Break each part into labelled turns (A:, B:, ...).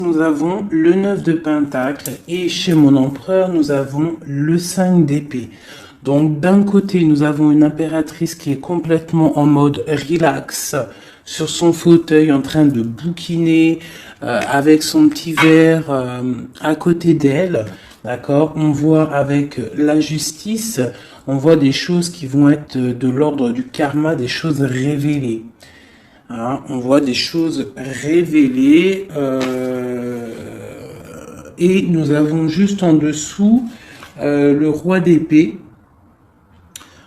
A: Nous avons le 9 de Pentacle et chez mon empereur, nous avons le 5 d'épée. Donc d'un côté, nous avons une impératrice qui est complètement en mode relax sur son fauteuil en train de bouquiner avec son petit verre à côté d'elle. D'accord? On voit avec la justice, on voit des choses qui vont être de l'ordre du karma, des choses révélées. Hein, on voit des choses révélées et nous avons juste en dessous le roi d'épée.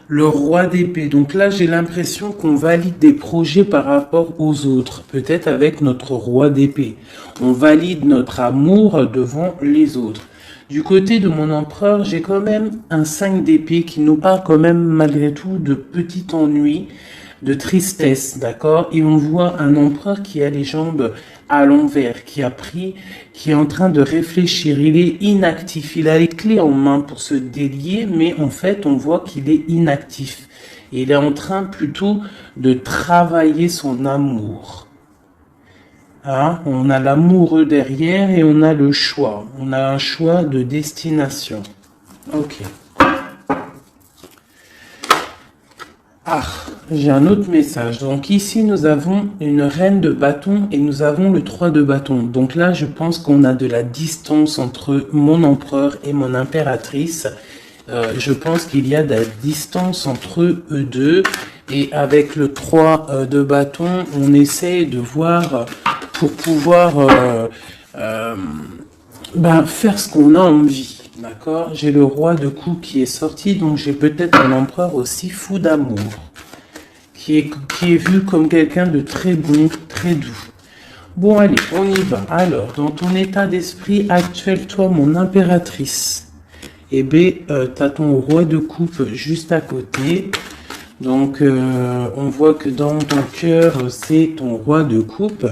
A: Le roi d'épée. Donc là, j'ai l'impression qu'on valide des projets par rapport aux autres. Peut-être avec notre roi d'épée. On valide notre amour devant les autres. Du côté de mon empereur, j'ai quand même un 5 d'épée qui nous parle quand même malgré tout de petit ennui, de tristesse, d'accord? Et on voit un empereur qui a les jambes à l'envers, qui est en train de réfléchir. Il est inactif, il a les clés en main pour se délier, mais en fait, on voit qu'il est inactif. Il est en train plutôt de travailler son amour. Hein? On a l'amoureux derrière et on a le choix. On a un choix de destination. Ok. Ah, j'ai un autre message. Donc ici, nous avons une reine de bâton et nous avons le 3 de bâton. Donc là, je pense qu'on a de la distance entre mon empereur et mon impératrice. Je pense qu'il y a de la distance entre eux deux. Et avec le 3 de bâton, on essaie de voir pour pouvoir faire ce qu'on a envie. D'accord? J'ai le roi de coupe qui est sorti, donc j'ai peut-être un empereur aussi fou d'amour, qui est vu comme quelqu'un de très bon, très doux. Bon, allez, on y va. Alors, dans ton état d'esprit actuel, toi, mon impératrice, eh bien, t'as ton roi de coupe juste à côté. Donc, on voit que dans ton cœur, c'est ton roi de coupe.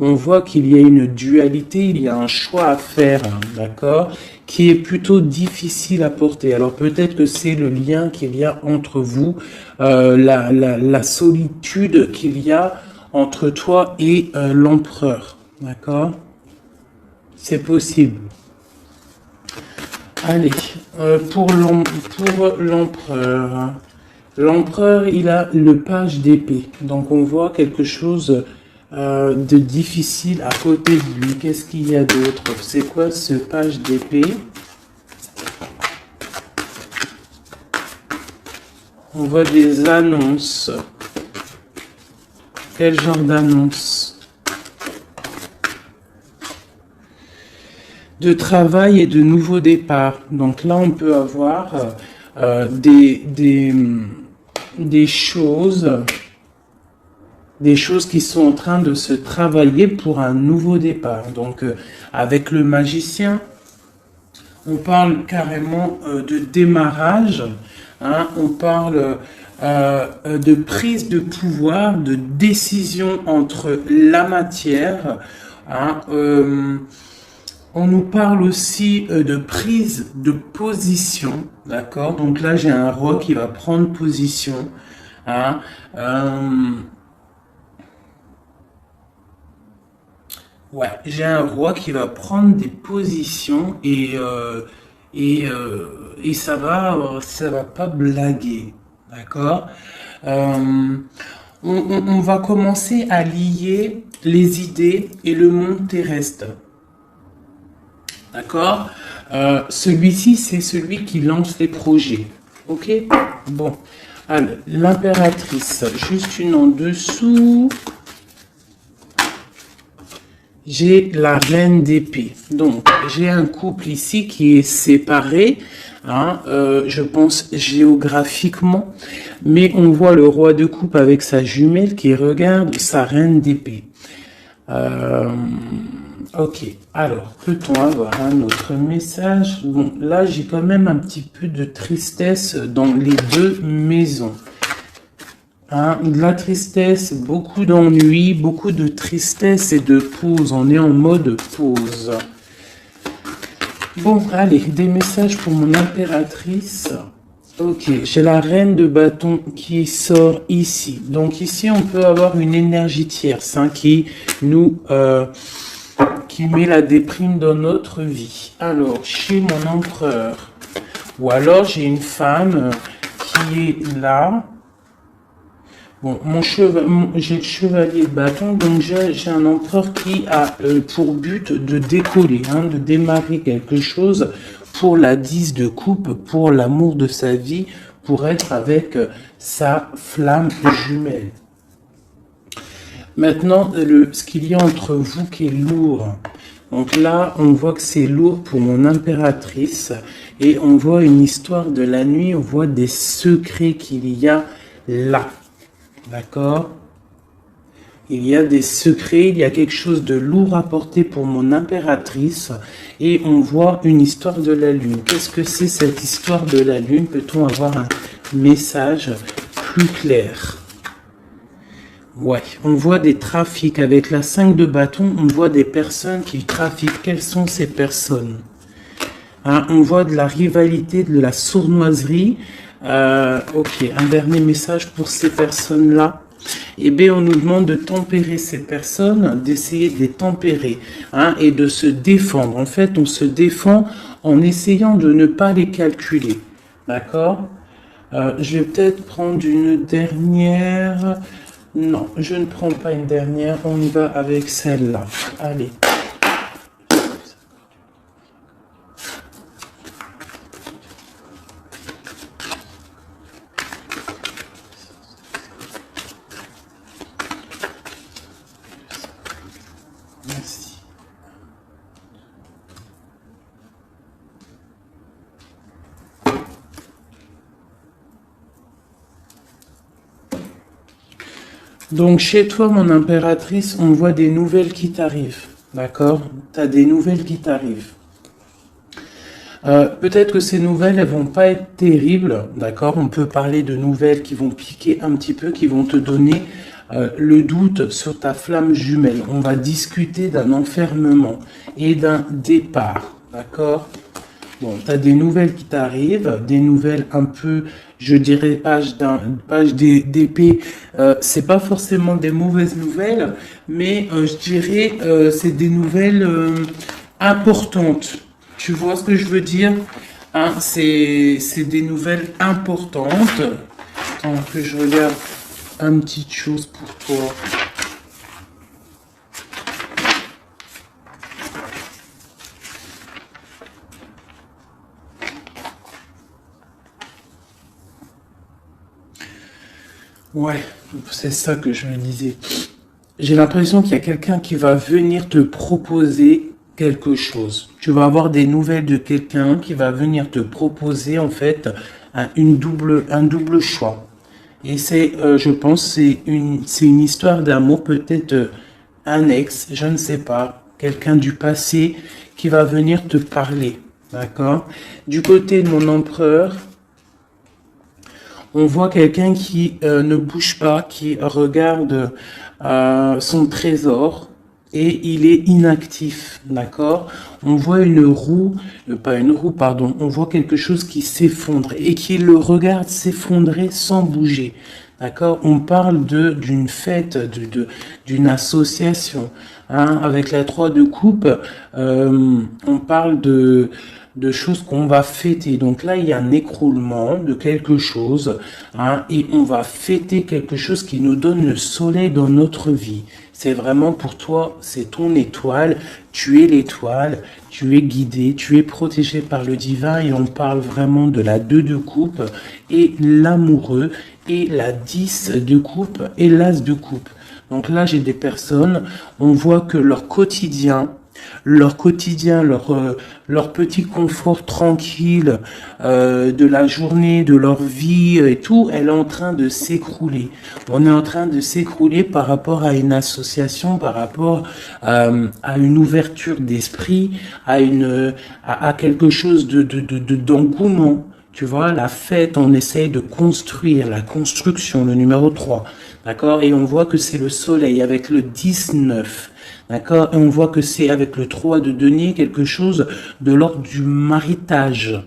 A: On voit qu'il y a une dualité, il y a un choix à faire, hein, d'accord, qui est plutôt difficile à porter. Alors peut-être que c'est le lien qu'il y a entre vous, la solitude qu'il y a entre toi et l'empereur, d'accord? C'est possible. Allez, pour l'empereur, l'empereur, il a le page d'épée. Donc on voit quelque chose de difficile à côté de lui. Qu'est-ce qu'il y a d'autre? C'est quoi ce page d'épée? On voit des annonces. Quel genre d'annonce? De travail et de nouveaux départs. Donc là, on peut avoir des choses qui sont en train de se travailler pour un nouveau départ. Donc, avec le magicien, on parle carrément de démarrage, hein, on parle de prise de pouvoir, de décision entre la matière, hein, on nous parle aussi de prise de position, d'accord? Donc là, j'ai un roi qui va prendre position, hein, ouais, j'ai un roi qui va prendre des positions et ça va pas blaguer, d'accord? On va commencer à lier les idées et le monde terrestre, d'accord? Celui-ci, c'est celui qui lance les projets, ok? Bon, alors, l'impératrice, juste une en dessous. J'ai la reine d'épée. Donc, j'ai un couple ici qui est séparé, hein, je pense géographiquement, mais on voit le roi de coupe avec sa jumelle qui regarde sa reine d'épée. Ok, alors, peut-on avoir un autre message? Bon, là, j'ai quand même un petit peu de tristesse dans les deux maisons. Hein, de la tristesse, beaucoup d'ennui, beaucoup de tristesse et de pause. On est en mode pause. Bon, allez, des messages pour mon impératrice. Ok, j'ai la reine de bâton qui sort ici. Donc ici, on peut avoir une énergie tierce, hein, qui nous qui met la déprime dans notre vie. Alors, chez mon empereur, ou alors j'ai une femme qui est là. Bon, j'ai le chevalier de bâton, donc j'ai un empereur qui a pour but de décoller, hein, de démarrer quelque chose pour la 10 de coupe, pour l'amour de sa vie, pour être avec sa flamme jumelle. Maintenant, ce qu'il y a entre vous qui est lourd. Donc là, on voit que c'est lourd pour mon impératrice. Et on voit une histoire de la nuit, on voit des secrets qu'il y a là. D'accord? Il y a des secrets, il y a quelque chose de lourd à porter pour mon impératrice. Et on voit une histoire de la lune. Qu'est-ce que c'est cette histoire de la lune? Peut-on avoir un message plus clair? Ouais, on voit des trafics. Avec la 5 de bâton, on voit des personnes qui trafiquent. Quelles sont ces personnes? Hein, on voit de la rivalité, de la sournoiserie. Ok, un dernier message pour ces personnes-là. Eh bien, on nous demande de tempérer ces personnes, d'essayer de les tempérer, hein, et de se défendre. En fait, on se défend en essayant de ne pas les calculer. D'accord? Je vais peut-être prendre une dernière. Non, je ne prends pas une dernière. On y va avec celle-là. Allez. Merci. Donc chez toi, mon impératrice, on voit des nouvelles qui t'arrivent. D'accord? Tu as des nouvelles qui t'arrivent. Peut-être que ces nouvelles, elles vont pas être terribles. D'accord? On peut parler de nouvelles qui vont piquer un petit peu, qui vont te donner le doute sur ta flamme jumelle. On va discuter d'un enfermement et d'un départ. D'accord? Bon, tu as des nouvelles qui t'arrivent, des nouvelles un peu, je dirais, page d'épée. C'est pas forcément des mauvaises nouvelles, mais je dirais, c'est des nouvelles importantes. Tu vois ce que je veux dire? Hein, c'est des nouvelles importantes. Attends que je regarde une petite chose pour toi. Ouais, c'est ça que je me disais. J'ai l'impression qu'il y a quelqu'un qui va venir te proposer quelque chose. Tu vas avoir des nouvelles de quelqu'un qui va venir te proposer en fait un double choix. Et c'est, je pense, c'est une histoire d'amour, peut-être un ex, je ne sais pas, quelqu'un du passé qui va venir te parler. D'accord? Du côté de mon empereur, on voit quelqu'un qui ne bouge pas, qui regarde son trésor et il est inactif, d'accord? On voit une roue, pas une roue, pardon, on voit quelque chose qui s'effondre et qui le regarde s'effondrer sans bouger, d'accord? On parle d'une fête, d'une association, hein, avec la 3 de coupe, on parle de choses qu'on va fêter. Donc là, il y a un écroulement de quelque chose, hein, et on va fêter quelque chose qui nous donne le soleil dans notre vie. C'est vraiment pour toi, c'est ton étoile, tu es l'étoile, tu es guidé, tu es protégé par le divin et on parle vraiment de la 2 de coupe et l'amoureux et la 10 de coupe et l'as de coupe. Donc là, j'ai des personnes, on voit que leur quotidien, leur petit confort tranquille de la journée, de leur vie et tout, elle est en train de s'écrouler. On est en train de s'écrouler par rapport à une association, par rapport à une ouverture d'esprit, à quelque chose d'engouement. Tu vois, la fête, on essaye de construire, la construction, le numéro 3. D'accord? Et on voit que c'est le soleil avec le 19. D'accord? Et on voit que c'est avec le 3 de denier quelque chose de l'ordre du marital.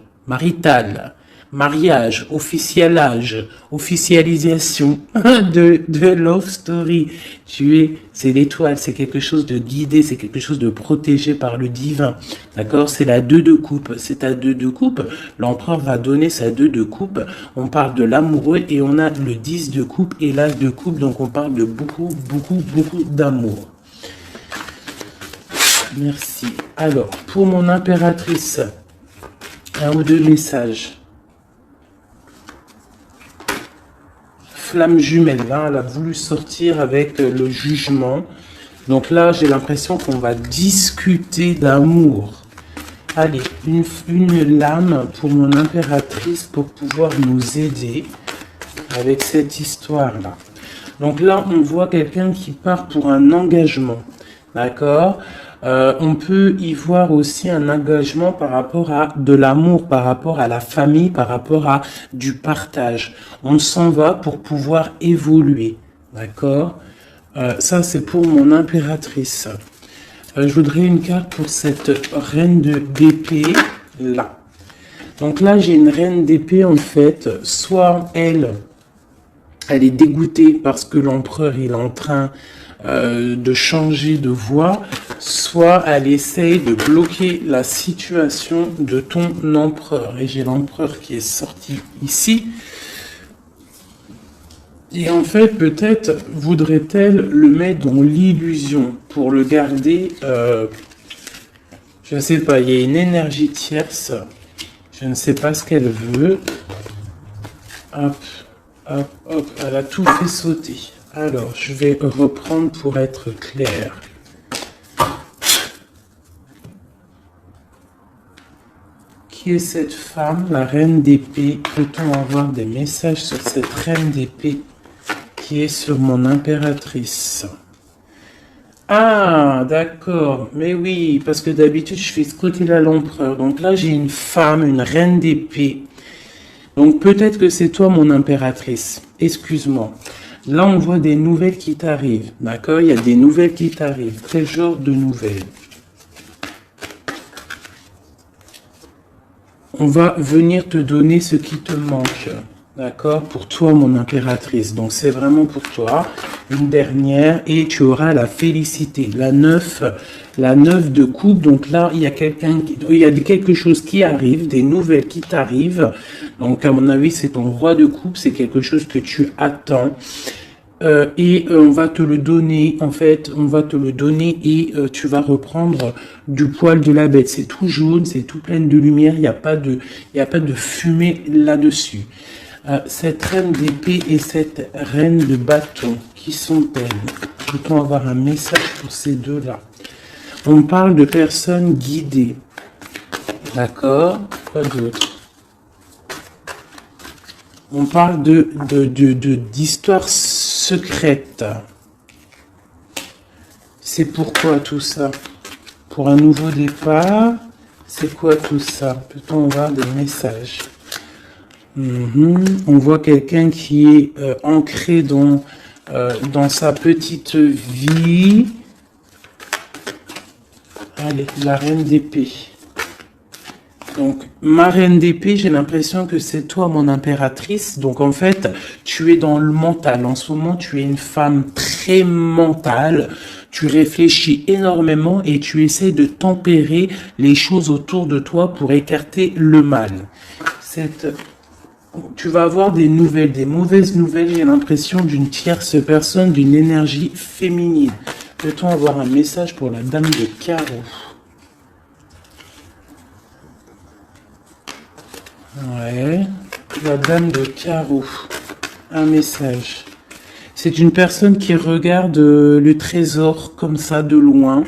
A: mariage, officialisation de love story. C'est l'étoile, c'est quelque chose de guidé, c'est quelque chose de protégé par le divin. D'accord? C'est la 2 de coupe. C'est ta 2 de coupe. L'empereur va donner sa 2 de coupe. On parle de l'amoureux et on a le 10 de coupe et l'as de coupe. Donc on parle de beaucoup, beaucoup, beaucoup d'amour. Merci. Alors, pour mon impératrice, un ou deux messages. Flamme jumelle, là, elle a voulu sortir avec le jugement. Donc là, j'ai l'impression qu'on va discuter d'amour. Allez, une lame pour mon impératrice pour pouvoir nous aider avec cette histoire-là. Donc là, on voit quelqu'un qui part pour un engagement. D'accord? On peut y voir aussi un engagement par rapport à de l'amour, par rapport à la famille, par rapport à du partage. On s'en va pour pouvoir évoluer. D'accord? Ça, c'est pour mon impératrice. Je voudrais une carte pour cette reine d'épée là. Donc là, j'ai une reine d'épée en fait. Soit elle est dégoûtée parce que l'empereur il est en train de changer de voie, soit elle essaye de bloquer la situation de ton empereur. Et j'ai l'empereur qui est sorti ici. Et en fait, peut-être voudrait-elle le mettre dans l'illusion pour le garder, je ne sais pas, il y a une énergie tierce, je ne sais pas ce qu'elle veut. Hop, hop, hop, elle a tout fait sauter. Alors, je vais reprendre pour être clair. Qui est cette femme, la reine d'épée? Peut-on avoir des messages sur cette reine d'épée qui est sur mon impératrice? Ah, d'accord. Mais oui, parce que d'habitude, je fais ce côté-là l'empereur. Donc là, j'ai une femme, une reine d'épée. Donc peut-être que c'est toi, mon impératrice. Excuse-moi. Là, on voit des nouvelles qui t'arrivent. D'accord? Il y a des nouvelles qui t'arrivent. Quel genre de nouvelles? On va venir te donner ce qui te manque. D'accord? Pour toi, mon impératrice. Donc, c'est vraiment pour toi. Une dernière. Et tu auras la félicité. La 9 de coupe. Donc là, il y a quelque chose qui arrive. Des nouvelles qui t'arrivent. Donc, à mon avis, c'est ton roi de coupe. C'est quelque chose que tu attends. On va te le donner, en fait, on va te le donner et tu vas reprendre du poil de la bête. C'est tout jaune, c'est tout plein de lumière, il n'y a pas de fumée là-dessus. Cette reine d'épée et cette reine de bâton, qui sont-elles? Peut-on avoir un message pour ces deux-là? On parle de personnes guidées. D'accord? Quoi d'autre? On parle d'histoires secrètes. C'est pourquoi tout ça? Pour un nouveau départ? C'est quoi tout ça? Peut-on avoir des messages? On voit quelqu'un qui est ancré dans sa petite vie. Allez, la reine d'épée. Donc, ma reine d'épée, j'ai l'impression que c'est toi, mon impératrice. Donc, en fait, tu es dans le mental. En ce moment, tu es une femme très mentale. Tu réfléchis énormément et tu essaies de tempérer les choses autour de toi pour écarter le mal. Tu vas avoir des nouvelles, des mauvaises nouvelles. J'ai l'impression d'une tierce personne, d'une énergie féminine. Peut-on avoir un message pour la dame de carreau? Ouais, la dame de carreau, un message. C'est une personne qui regarde le trésor comme ça de loin.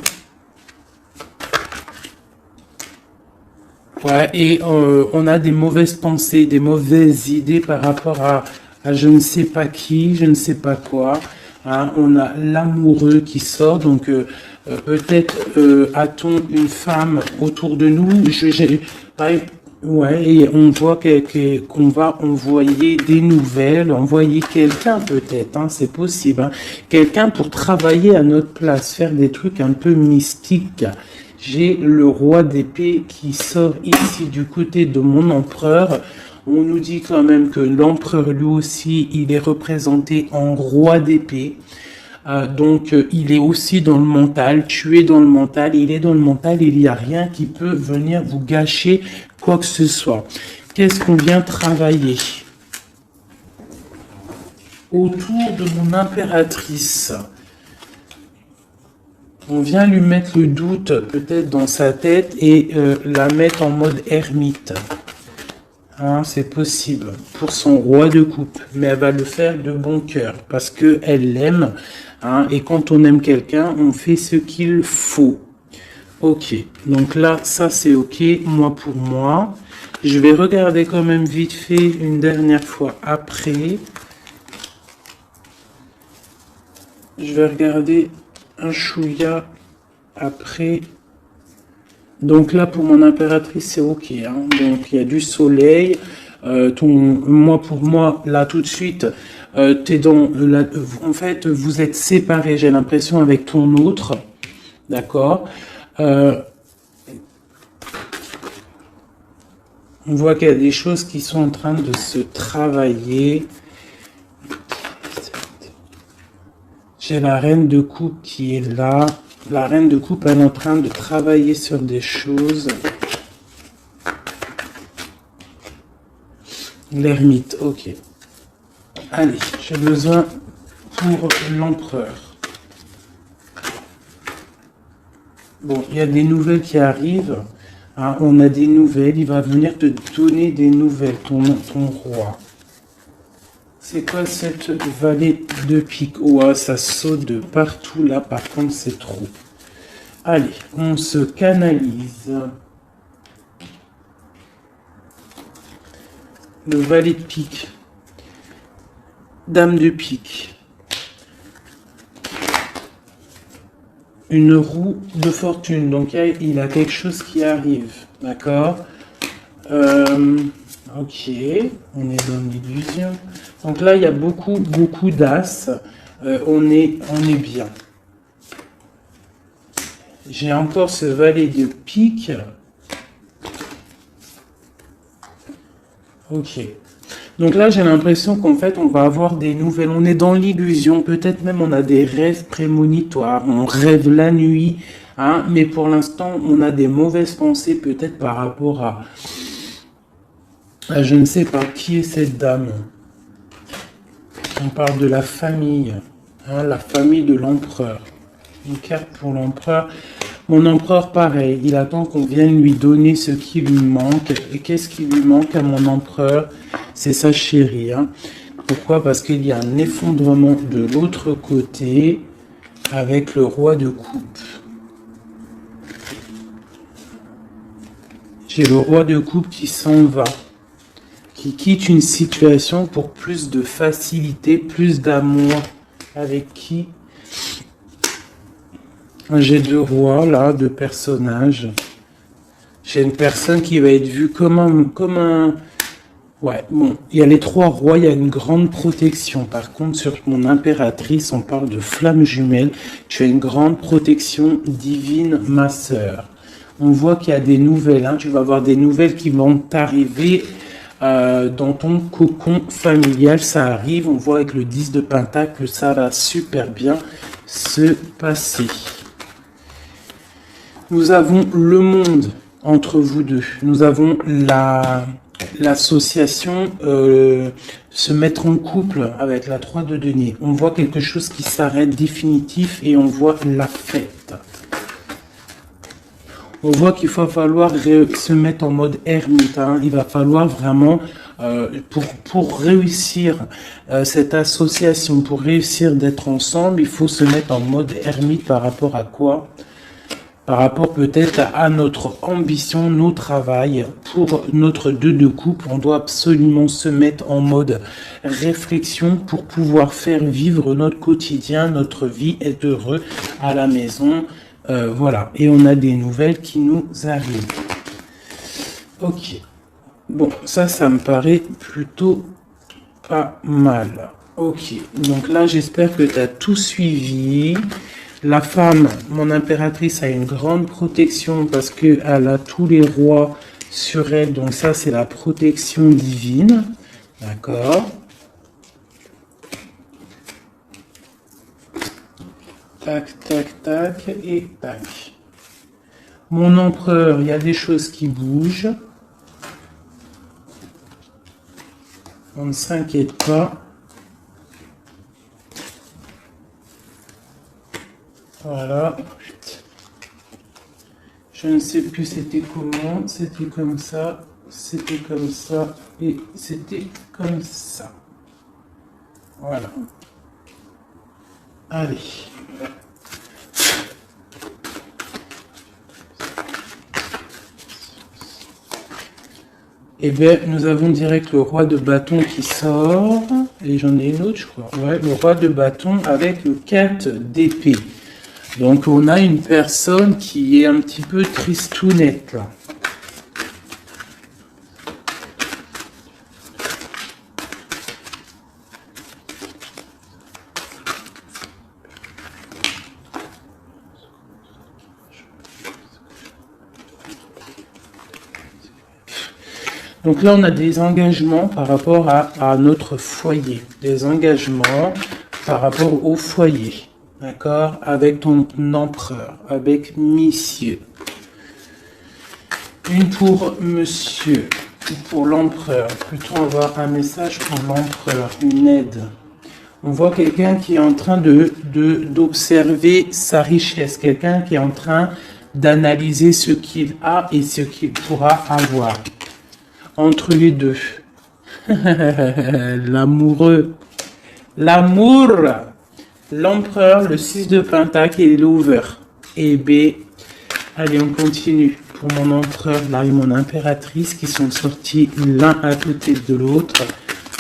A: Ouais, et on a des mauvaises pensées, des mauvaises idées par rapport à je ne sais pas qui, je ne sais pas quoi. Hein, on a l'amoureux qui sort, donc peut-être a-t-on une femme autour de nous. Ouais, et on voit qu'on va envoyer des nouvelles, envoyer quelqu'un peut-être, hein, c'est possible. Hein, quelqu'un pour travailler à notre place, faire des trucs un peu mystiques. J'ai le roi d'épée qui sort ici du côté de mon empereur. On nous dit quand même que l'empereur, lui aussi, il est représenté en roi d'épée. Donc, il est aussi dans le mental, tu es dans le mental, il est dans le mental, il n'y a rien qui peut venir vous gâcher quoi que ce soit. Qu'est-ce qu'on vient travailler autour de mon impératrice? On vient lui mettre le doute peut-être dans sa tête et la mettre en mode ermite. Hein, c'est possible pour son roi de coupe, mais elle va le faire de bon cœur parce que elle l'aime. Hein, et quand on aime quelqu'un, on fait ce qu'il faut. Ok, donc là, ça c'est ok. Moi pour moi, je vais regarder quand même vite fait une dernière fois après. Je vais regarder un chouïa après. Donc là, pour mon impératrice, c'est ok. Hein. Donc il y a du soleil. Moi, pour moi, là tout de suite, t'es dans. En fait, vous êtes séparés. J'ai l'impression avec ton autre, d'accord. On voit qu'il y a des choses qui sont en train de se travailler. J'ai la reine de coupe qui est là. La reine de coupe, elle est en train de travailler sur des choses. L'ermite, ok. Allez, j'ai besoin pour l'empereur. Bon, il y a des nouvelles qui arrivent. Hein, on a des nouvelles. Il va venir te donner des nouvelles, ton roi. C'est quoi cette vallée de pique? Ouah, ça saute de partout là, par contre c'est trop. Allez, on se canalise. Le valet de pique. Dame de pique. Une roue de fortune. Donc il a quelque chose qui arrive. D'accord. Ok, on est dans l'illusion. Donc là, il y a beaucoup d'as. On est bien. J'ai encore ce valet de pique. Ok. Donc là, j'ai l'impression qu'en fait, on va avoir des nouvelles. On est dans l'illusion. Peut-être même on a des rêves prémonitoires. On rêve la nuit. Hein, mais pour l'instant, on a des mauvaises pensées peut-être par rapport à... Je ne sais pas qui est cette dame. On parle de la famille. Hein, la famille de l'empereur. Une carte pour l'empereur. Mon empereur, pareil. Il attend qu'on vienne lui donner ce qui lui manque. Et qu'est-ce qui lui manque à mon empereur? C'est sa chérie. Hein. Pourquoi? Parce qu'il y a un effondrement de l'autre côté avec le roi de coupe. J'ai le roi de coupe qui s'en va. Qui quitte une situation pour plus de facilité, plus d'amour. Avec qui? J'ai deux rois, là, deux personnages. J'ai une personne qui va être vue comme un... Ouais, bon, il y a les trois rois, il y a une grande protection. Par contre, sur mon impératrice, on parle de flamme jumelle. Tu as une grande protection divine, ma sœur. On voit qu'il y a des nouvelles, hein. Tu vas avoir des nouvelles qui vont t'arriver dans ton cocon familial. Ça arrive, on voit avec le 10 de pentacle, ça va super bien se passer. Nous avons le monde entre vous deux. Nous avons l'association se mettre en couple avec la 3 de denier. On voit quelque chose qui s'arrête définitif et on voit la fête. On voit qu'il va falloir se mettre en mode ermite. Hein. Il va falloir vraiment, pour réussir cette association, pour réussir d'être ensemble, il faut se mettre en mode ermite par rapport à quoi? Par rapport peut-être à notre ambition, nos travail. Pour notre 2 de coupe, on doit absolument se mettre en mode réflexion pour pouvoir faire vivre notre quotidien, notre vie, être heureux à la maison. Voilà, et on a des nouvelles qui nous arrivent. Ok. Bon, ça me paraît plutôt pas mal. Ok, donc là, j'espère que tu as tout suivi. La femme, mon impératrice, a une grande protection parce qu'elle a tous les rois sur elle. Donc ça, c'est la protection divine. D'accord. Tac, tac, tac, et tac. Mon empereur, il y a des choses qui bougent. On ne s'inquiète pas. Voilà. Je ne sais plus c'était comment. C'était comme ça. C'était comme ça. Et c'était comme ça. Voilà. Allez. Eh bien, nous avons direct le roi de bâton qui sort. Et j'en ai une autre, je crois. Ouais, le roi de bâton avec le 4 d'épée. Donc, on a une personne qui est un petit peu tristounette, là. Donc là, on a des engagements par rapport à notre foyer. Des engagements par rapport au foyer. D'accord? Avec ton empereur, avec monsieur. Une pour monsieur, pour l'empereur. Plutôt avoir un message pour l'empereur, une aide. On voit quelqu'un qui est en train d'observer sa richesse. Quelqu'un qui est en train d'analyser ce qu'il a et ce qu'il pourra avoir. Entre les deux. L'amoureux. L'amour. L'empereur, le 6 de pentacle et l'over. Et B. Allez, on continue. Pour mon empereur, là, et mon impératrice qui sont sortis l'un à côté de l'autre.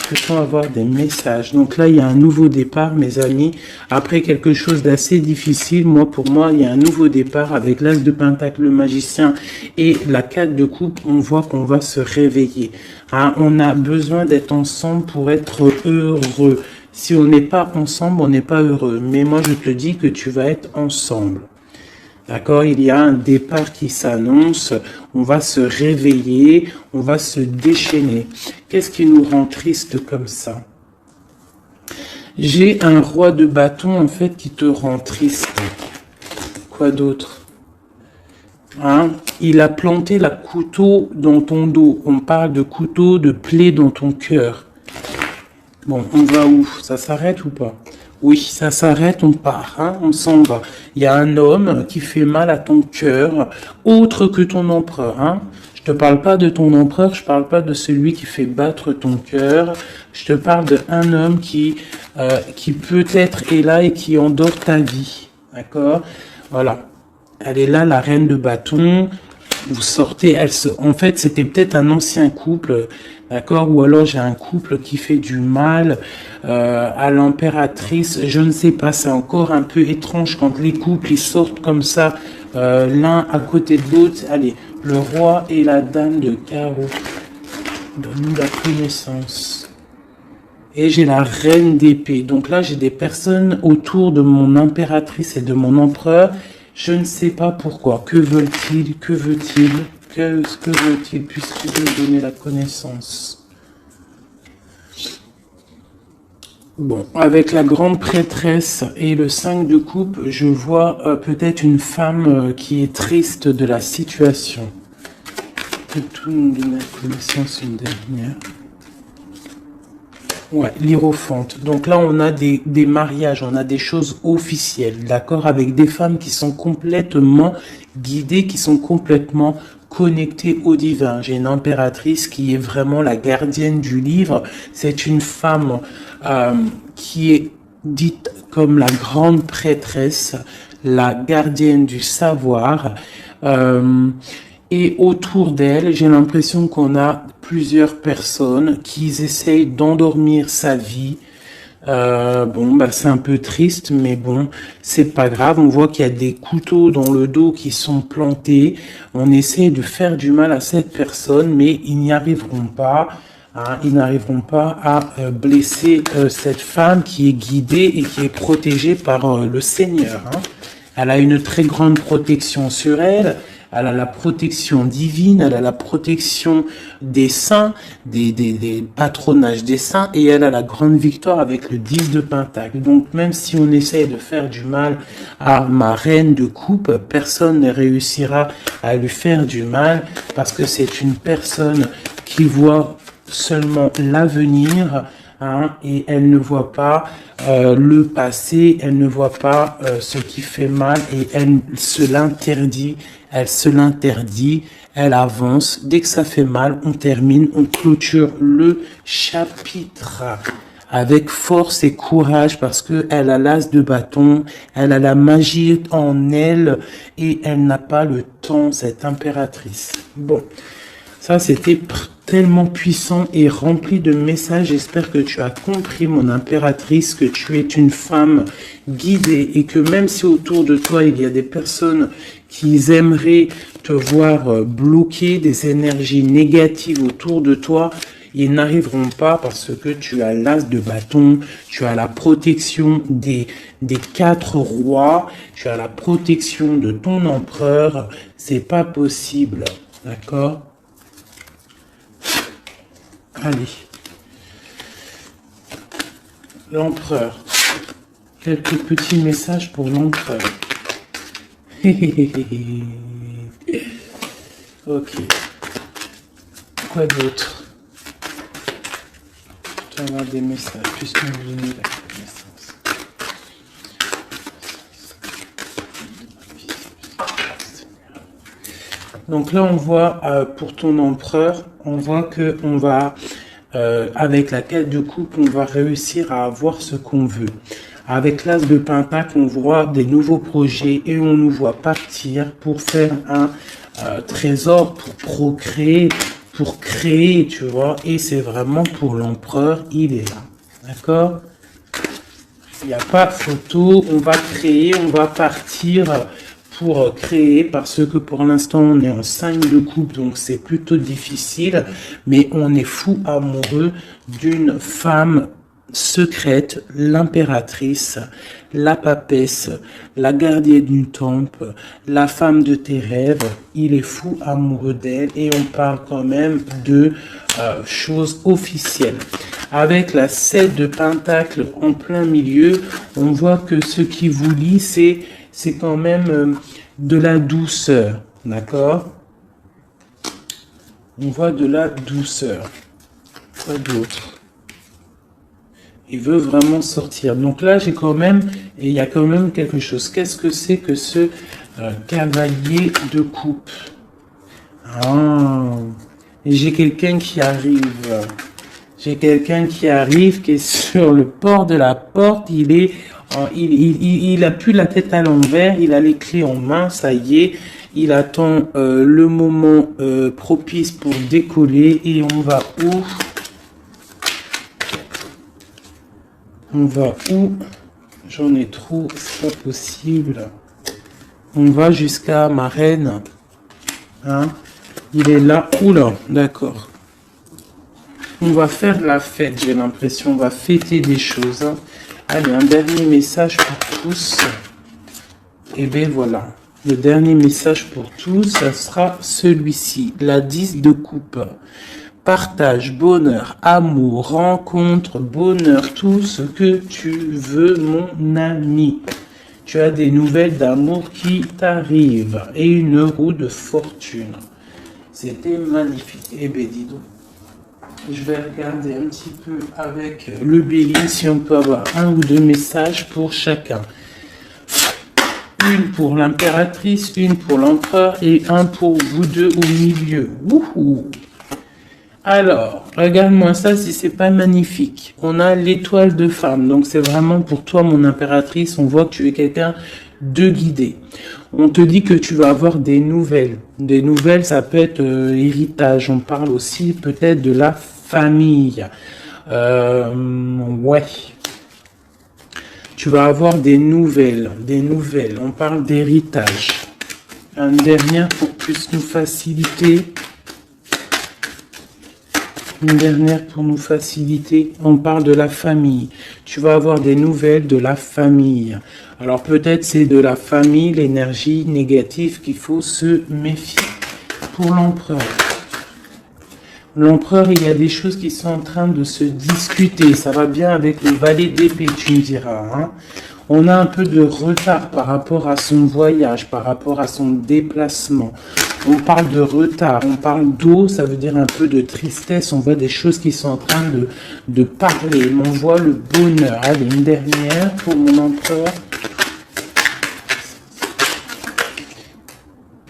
A: Peut-on avoir des messages? Donc là, il y a un nouveau départ, mes amis. Après quelque chose d'assez difficile, pour moi, il y a un nouveau départ avec l'as de pentacle, le magicien et la 4 de coupe. On voit qu'on va se réveiller. Hein, on a besoin d'être ensemble pour être heureux. Si on n'est pas ensemble, on n'est pas heureux. Mais moi, je te dis que tu vas être ensemble. D'accord? Il y a un départ qui s'annonce. On va se réveiller. On va se déchaîner. Qu'est-ce qui nous rend triste comme ça? J'ai un roi de bâton, en fait, qui te rend triste. Quoi d'autre? Hein? Il a planté la couteau dans ton dos. On parle de couteau, de plaie dans ton cœur. Bon, on va où? Ça s'arrête ou pas? Oui, ça s'arrête, on part, hein, on s'en va. Il y a un homme qui fait mal à ton cœur, autre que ton empereur. Hein. Je te parle pas de ton empereur, je parle pas de celui qui fait battre ton cœur. Je te parle d'un homme qui peut-être est là et qui endort ta vie. D'accord? Voilà. Elle est là, la reine de bâton. Vous sortez, en fait, c'était peut-être un ancien couple, d'accord? Ou alors j'ai un couple qui fait du mal à l'impératrice. Je ne sais pas, c'est encore un peu étrange quand les couples ils sortent comme ça, l'un à côté de l'autre. Allez, le roi et la dame de carreau. Donne-nous la connaissance. Et j'ai la reine d'épée. Donc là, j'ai des personnes autour de mon impératrice et de mon empereur. Je ne sais pas pourquoi. Que veulent-ils? Que veut-il? Que veut-il? Puisqu'il veut donner la connaissance. Bon, avec la grande prêtresse et le 5 de coupe, je vois peut-être une femme qui est triste de la situation. Peut-on nous donner la connaissance une dernière? Ouais, l'hiérophante. Donc là, on a des mariages, on a des choses officielles, d'accord, avec des femmes qui sont complètement guidées, qui sont complètement connectées au divin. J'ai une impératrice qui est vraiment la gardienne du livre. C'est une femme qui est dite comme la grande prêtresse, la gardienne du savoir. Et autour d'elle, j'ai l'impression qu'on a plusieurs personnes qui essayent d'endormir sa vie. C'est un peu triste, mais bon, c'est pas grave. On voit qu'il y a des couteaux dans le dos qui sont plantés. On essaie de faire du mal à cette personne, mais ils n'y arriveront pas. Hein, ils n'arriveront pas à blesser cette femme qui est guidée et qui est protégée par le Seigneur. Hein. Elle a une très grande protection sur elle. elle a la protection divine, elle a la protection des saints, des patronages des saints, et elle a la grande victoire avec le 10 de Pentacle. Donc même si on essaye de faire du mal à ma reine de coupe, personne ne réussira à lui faire du mal, parce que c'est une personne qui voit seulement l'avenir, hein, et elle ne voit pas le passé, elle ne voit pas ce qui fait mal, et elle se l'interdit, elle avance. Dès que ça fait mal, on termine, on clôture le chapitre avec force et courage, parce que elle a l'as de bâton, elle a la magie en elle, et elle n'a pas le temps, cette impératrice. Bon, ça c'était tellement puissant et rempli de messages. J'espère que tu as compris, mon impératrice, que tu es une femme guidée, et que même si autour de toi il y a des personnes qui aimeraient te voir bloquer, des énergies négatives autour de toi, ils n'arriveront pas, parce que tu as l'as de bâton, tu as la protection des 4 rois, tu as la protection de ton empereur. C'est pas possible, d'accord? Allez, l'empereur. Quelques petits messages pour l'empereur. Ok. Quoi d'autre? Tu vas avoir des messages, puisqu'on vous donne la connaissance. Donc là, on voit pour ton empereur, on voit que on va, avec la quête de coupe, on va réussir à avoir ce qu'on veut. Avec l'as de Pentacle, on voit des nouveaux projets, et on nous voit partir pour faire un trésor, pour procréer, pour créer, tu vois. Et c'est vraiment pour l'empereur, il est là, d'accord? Il n'y a pas photo, on va créer, on va partir pour créer, parce que pour l'instant on est en 5 de coupe, donc c'est plutôt difficile, mais on est fou amoureux d'une femme secrète, l'impératrice, la papesse, la gardienne du temple, la femme de tes rêves. Il est fou amoureux d'elle, et on parle quand même de choses officielles. Avec la 7 de Pentacle en plein milieu, on voit que ce qui vous lie, c'est quand même de la douceur, d'accord? On voit de la douceur. Quoi d'autre? Il veut vraiment sortir. Donc là, j'ai quand même, et il y a quand même quelque chose. Qu'est-ce que c'est que ce cavalier de coupe? Ah, et j'ai quelqu'un qui arrive. J'ai quelqu'un qui arrive, qui est sur le port de la porte. Il a plus la tête à l'envers. Il a les clés en main. Ça y est. Il attend le moment propice pour décoller. Et on va où? On va où? J'en ai trop, c'est pas possible. On va jusqu'à ma reine. Hein? Il est là. Oula, d'accord. On va faire la fête, j'ai l'impression. On va fêter des choses. Hein. Allez, un dernier message pour tous. Et bien voilà. Le dernier message pour tous, ça sera celui-ci. La 10 de coupe. Partage, bonheur, amour, rencontre, bonheur, tout ce que tu veux, mon ami. Tu as des nouvelles d'amour qui t'arrivent, et une roue de fortune. C'était magnifique. Eh bien, dis donc. Je vais regarder un petit peu avec le bélier si on peut avoir 1 ou 2 messages pour chacun. Une pour l'impératrice, une pour l'empereur, et un pour vous deux au milieu. Wouhou! Alors, regarde-moi ça si c'est pas magnifique. On a l'étoile de femme, donc c'est vraiment pour toi, mon impératrice. On voit que tu es quelqu'un de guidé. On te dit que tu vas avoir des nouvelles. Des nouvelles, ça peut être héritage. On parle aussi peut-être de la famille. Ouais. Tu vas avoir des nouvelles. Des nouvelles. On parle d'héritage. Un dernier pour plus nous faciliter. Une dernière pour nous faciliter. On parle de la famille. Tu vas avoir des nouvelles de la famille. Alors peut-être c'est de la famille, l'énergie négative qu'il faut se méfier. Pour l'empereur. L'empereur, il y a des choses qui sont en train de se discuter. Ça va bien avec le valet d'épée, tu me diras. Hein. On a un peu de retard par rapport à son voyage, par rapport à son déplacement. On parle de retard, on parle d'eau, ça veut dire un peu de tristesse. On voit des choses qui sont en train de parler. On voit le bonheur. Allez, une dernière pour mon empereur.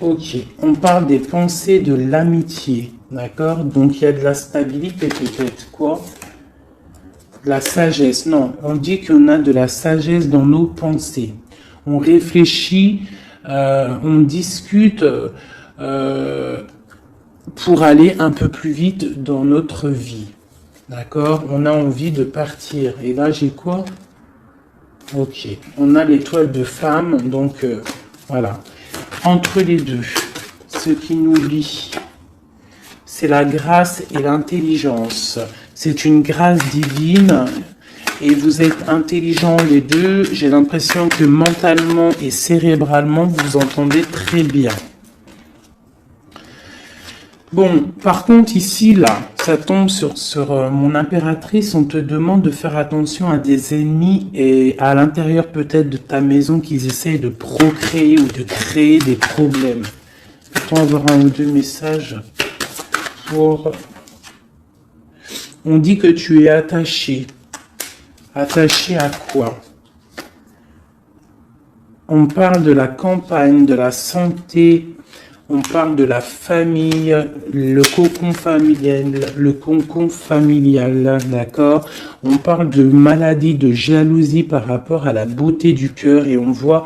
A: Ok, on parle des pensées de l'amitié. D'accord? Donc il y a de la stabilité peut-être. Quoi? La sagesse, non, on dit qu'on a de la sagesse dans nos pensées. On réfléchit, on discute pour aller un peu plus vite dans notre vie. D'accord? On a envie de partir. Et là, j'ai quoi? Ok, on a l'étoile de femme, donc voilà. Entre les deux, ce qui nous lie, c'est la grâce et l'intelligence. C'est une grâce divine et vous êtes intelligents les deux. J'ai l'impression que mentalement et cérébralement, vous entendez très bien. Bon, par contre, ici, là, ça tombe sur mon impératrice. On te demande de faire attention à des ennemis et à l'intérieur peut-être de ta maison qu'ils essayent de procréer ou de créer des problèmes. Peut-on avoir un ou deux messages pour... On dit que tu es attaché. Attaché à quoi? On parle de la campagne, de la santé, on parle de la famille, le cocon familial, d'accord? On parle de maladie, de jalousie par rapport à la beauté du cœur et on voit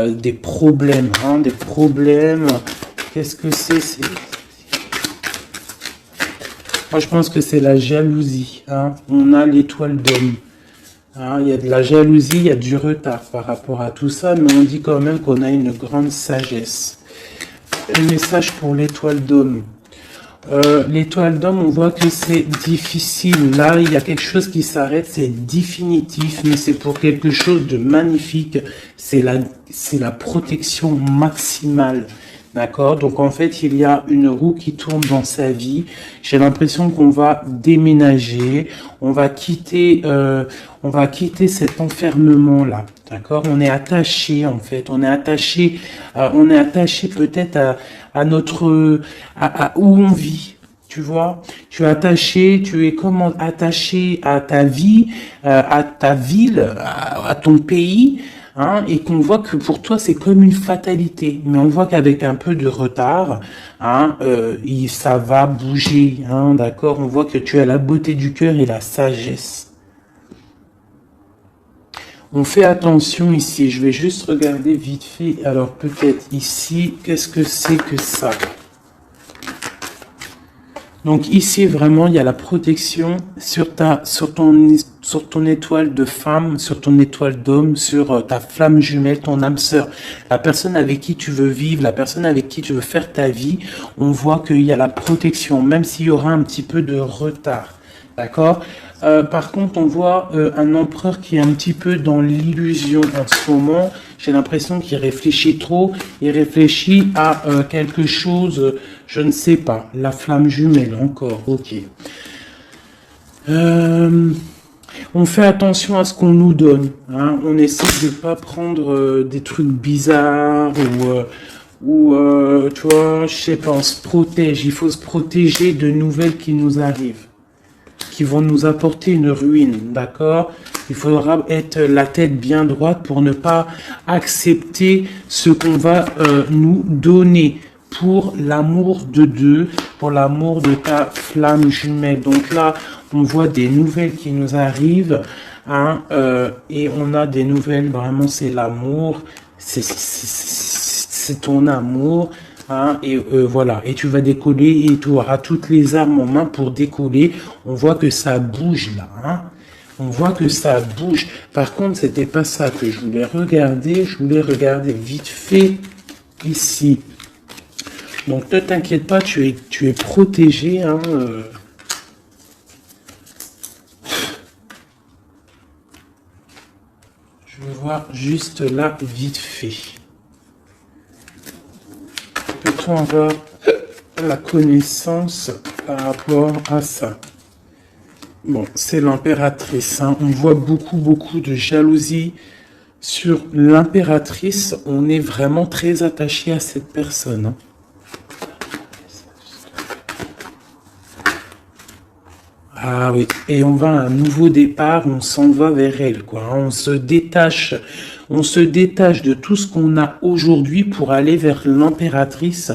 A: des problèmes, hein, des problèmes. Qu'est-ce que c'est? Moi, je pense que c'est la jalousie. Hein. On a l'étoile d'homme. Hein, il y a de la jalousie, il y a du retard par rapport à tout ça, mais on dit quand même qu'on a une grande sagesse. Un message pour l'étoile d'homme. L'étoile d'homme, on voit que c'est difficile. Là, il y a quelque chose qui s'arrête, c'est définitif, mais c'est pour quelque chose de magnifique. C'est la protection maximale. D'accord? Donc, en fait, il y a une roue qui tourne dans sa vie. J'ai l'impression qu'on va déménager. On va quitter cet enfermement-là. D'accord? On est attaché, en fait. On est attaché peut-être à notre, à où on vit. Tu vois? Tu es attaché, tu es comment attaché à ta vie, à ta ville, à ton pays. Hein, et qu'on voit que pour toi c'est comme une fatalité, mais on voit qu'avec un peu de retard, hein, ça va bouger, hein, d'accord. On voit que tu as la beauté du cœur et la sagesse. On fait attention ici. Je vais juste regarder vite fait. Alors peut-être ici, qu'est-ce que c'est que ça? Donc ici vraiment il y a la protection sur ton étoile de femme, sur ton étoile d'homme, sur ta flamme jumelle, ton âme sœur, la personne avec qui tu veux vivre, la personne avec qui tu veux faire ta vie. On voit qu'il y a la protection, même s'il y aura un petit peu de retard. D'accord? Par contre, on voit un empereur qui est un petit peu dans l'illusion en ce moment. J'ai l'impression qu'il réfléchit trop. Il réfléchit à quelque chose, je ne sais pas. La flamme jumelle, encore. Ok. On fait attention à ce qu'on nous donne. Hein. On essaie de pas prendre des trucs bizarres ou tu vois, je sais pas, on se protège. Il faut se protéger de nouvelles qui nous arrivent, qui vont nous apporter une ruine, d'accord? Il faudra être la tête bien droite pour ne pas accepter ce qu'on va nous donner pour l'amour de Dieu, pour l'amour de ta flamme jumelle. Donc là, on voit des nouvelles qui nous arrivent, hein, et on a des nouvelles, vraiment c'est l'amour, c'est ton amour. Hein, et voilà, et tu vas décoller et tu auras toutes les armes en main pour décoller. On voit que ça bouge là, hein. On voit que ça bouge. Par contre, c'était pas ça que je voulais regarder. Je voulais regarder vite fait ici. Donc ne t'inquiète pas, tu es protégé. Hein, voir juste là, vite fait. Peut-on avoir la connaissance par rapport à ça? Bon, c'est l'impératrice. Hein. On voit beaucoup de jalousie sur l'impératrice. On est vraiment très attaché à cette personne. Hein. Ah oui, et on va à un nouveau départ, on s'en va vers elle, quoi. Hein. On se détache de tout ce qu'on a aujourd'hui pour aller vers l'impératrice,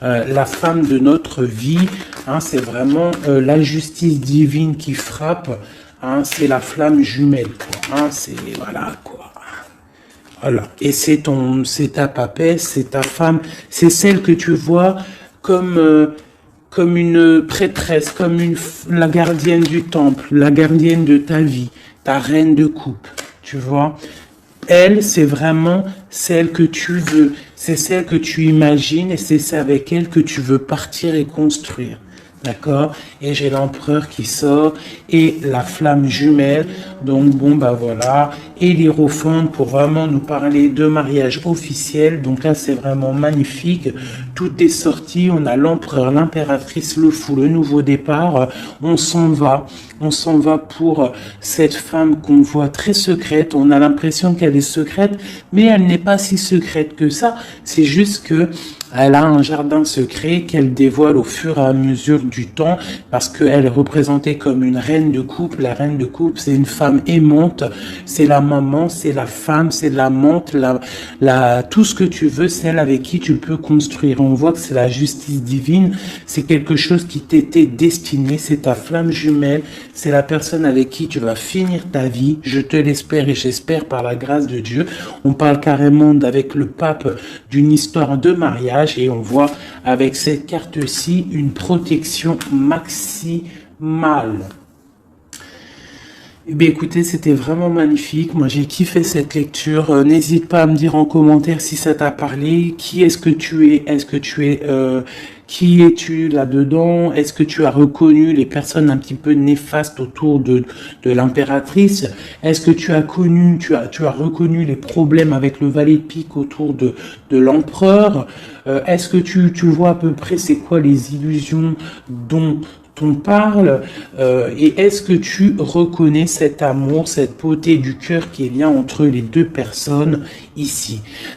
A: la femme de notre vie. Hein, c'est vraiment la justice divine qui frappe. Hein, c'est la flamme jumelle, quoi. Hein, c'est voilà, quoi. Voilà. Et c'est ta papesse, c'est ta femme, c'est celle que tu vois comme une prêtresse, la gardienne du temple, la gardienne de ta vie, ta reine de coupe, tu vois. Elle, c'est vraiment celle que tu veux, c'est celle que tu imagines et c'est avec elle que tu veux partir et construire. D'accord? Et j'ai l'empereur qui sort et la flamme jumelle. Donc bon, bah voilà. Et l'hiérophante pour vraiment nous parler de mariage officiel. Donc là, c'est vraiment magnifique. Tout est sorti. On a l'empereur, l'impératrice, le fou, le nouveau départ. On s'en va. On s'en va pour cette femme qu'on voit très secrète. On a l'impression qu'elle est secrète, mais elle n'est pas si secrète que ça. C'est juste que elle a un jardin secret qu'elle dévoile au fur et à mesure du temps parce qu'elle est représentée comme une reine de couple. La reine de couple, c'est une femme aimante, c'est la maman, c'est la femme, c'est l'amante, tout ce que tu veux, celle avec qui tu peux construire. On voit que c'est la justice divine, c'est quelque chose qui t'était destiné, c'est ta flamme jumelle, c'est la personne avec qui tu vas finir ta vie. Je te l'espère et j'espère par la grâce de Dieu. On parle carrément avec le pape d'une histoire de mariage. Et on voit avec cette carte-ci une protection maximale. Eh bien, écoutez, c'était vraiment magnifique. Moi, j'ai kiffé cette lecture. N'hésite pas à me dire en commentaire si ça t'a parlé. Qui est-ce que tu es? Qui es-tu là-dedans? Est-ce que tu as reconnu les personnes un petit peu néfastes autour de l'impératrice? Est-ce que tu as reconnu les problèmes avec le valet de pique autour de l'empereur? Est-ce que tu vois à peu près c'est quoi les illusions dont on parle, et est-ce que tu reconnais cet amour, cette beauté du cœur qui est lien entre les deux personnes ici?